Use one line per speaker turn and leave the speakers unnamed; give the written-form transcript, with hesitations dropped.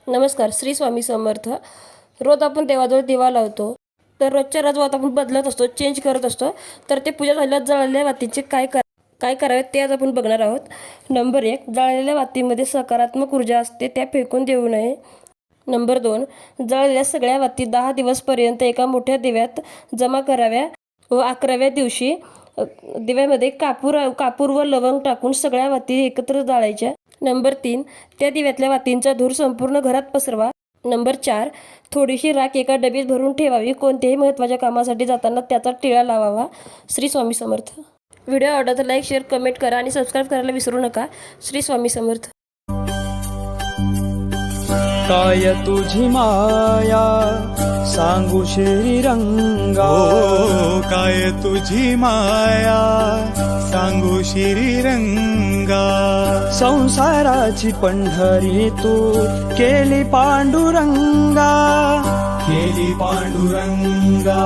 नमस्कार. श्री स्वामी समर्थ. रोज आपण देवाजवळ दिवा लावतो, तर रोजच्या रोज वात आपण बदलत असतो, चेंज करत असतो. तर ते पूजा झाल्यावर जळलेल्या वातीचे काय करावे ते आज आपण बघणार आहोत. नंबर 1, जळलेल्या वातीमध्ये सकारात्मक ऊर्जा असते, त्या फेकून देऊ नये. नंबर 2, जळलेल्या सगळ्या वाती 10 दिवसपर्यंत एका मोठ्या दिव्यात जमा कराव्या व 11व्या दिवशी दिव्यामध्ये कापूर व लवंग टाकून सगळ्या वाती एकत्र जाळायच्या. नंबर 3, त्या दिव्यातल्या वातींचा धूर संपूर्ण घरात पसरवा. नंबर 4, थोडीशी राख एका डबीत भरून ठेवावी. कोणत्याही महत्त्वाच्या कामासाठी जाताना त्याचा टिळा लावावा. श्री स्वामी समर्थ. व्हिडिओ आवडला तर लाईक, शेअर, कमेंट करा आणि सबस्क्राईब करायला विसरू नका. श्री स्वामी समर्थ.
काय तुझी माया सांगू श्रीरंगा,
काय तुझी माया सांगू श्रीरंगा.
संसाराची पंढरी तू केली पांडुरंगा,
केली पांडुरंगा.